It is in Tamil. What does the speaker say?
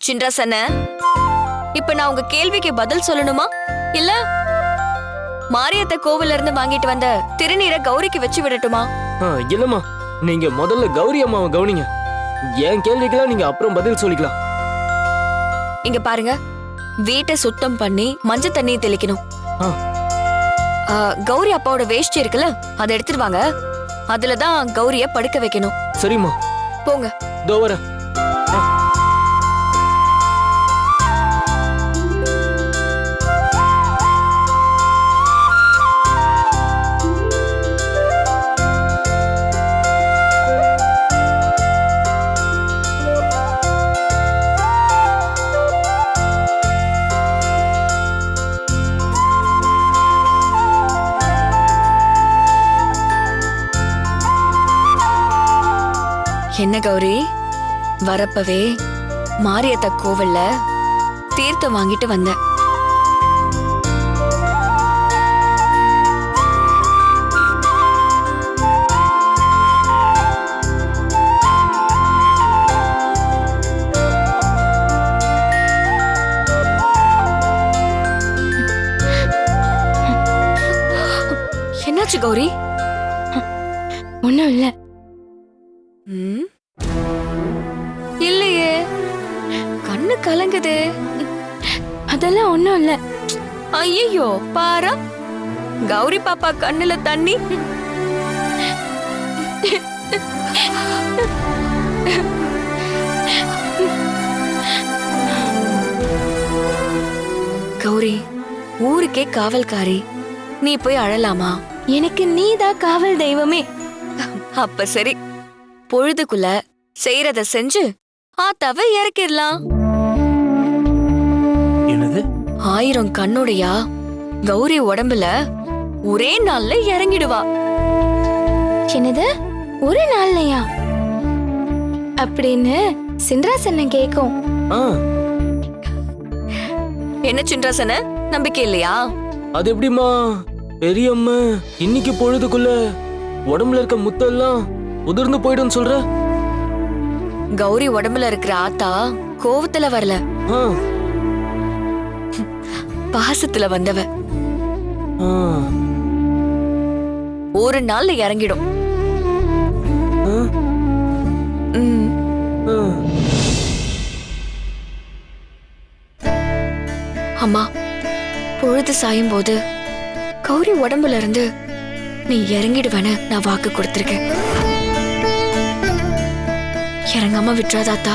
சின்ராசன, இப்ப நான் உங்க கேள்விக்கு பதில் சொல்லணுமா இல்ல மாரியத்த கோவில்ல இருந்து வாங்கிட்டு வந்த திருநீரை கௌரிக்கு வச்சு விடட்டுமா? இல்லம்மா, நீங்க முதல்ல கௌரி அம்மாவை கவனிங்க. என் கேள்விக்கெல்லாம் நீங்க அப்புறம் பதில் சொல்லிக்கலாம். இங்க பாருங்க, வீட்டை சுத்தம் பண்ணி மஞ்சள் தண்ணி தெளிக்கணும். கௌரி அப்பாவோட வேஷ்டி இருக்குல்ல, அதை எடுத்துட்டு வாங்க. அதுலதான் கௌரிய படுக்க வைக்கணும். சரிம்மா, போங்க. இதோ வரேன். என்ன கௌரி, வரப்பவே மாரியத்த கோவில்ல தீர்த்தம் வாங்கிட்டு வந்த. என்னாச்சு கௌரி? ஒண்ணும் இல்ல. இல்லையே, கண்ணு கலங்குது. அதெல்லாம் ஒண்ணும் இல்ல. ஐயோ, பாரா கௌரி பாப்பா கண்ணுல தண்ணி. கௌரி, ஊருக்கே காவல்காரி, நீ போய் அழலாமா? எனக்கு நீதான் காவல் தெய்வமே. அப்ப சரி, பொழுதுக்குள்ள செய்யறத செஞ்சு ஆத்தாவ இறக்கிடலாம். என்னது? 1000 கண்ணுடையா கௌரி உடம்புல ஒரே நாள்ல இறங்கிடுவா. என்னது, ஒரு நாள்லையா? அப்படின்னு சின்ராசன கேக்கும். என்ன சின்ராசன, நம்பிக்கை இல்லையா? அது எப்படிமா பெரியம்மா இன்னைக்கு பொழுதுக்குள்ள உடம்புல இருக்க முத்தெல்லாம் உதிர்ந்து போயிடும் சொல்ற? கௌரி உடம்புல இருக்கிற ஆத்தா கோவத்துல வரல, பாசத்துல வந்தவ. ஒரு நாள்ல இறங்கிடும். அம்மா, பொழுது சாயும் போது கௌரி உடம்புல இருந்து நீ இறங்கிடுவேன்னு நான் வாக்கு கொடுத்திருக்கேன். இறங்காம விட்டுறாதாத்தா?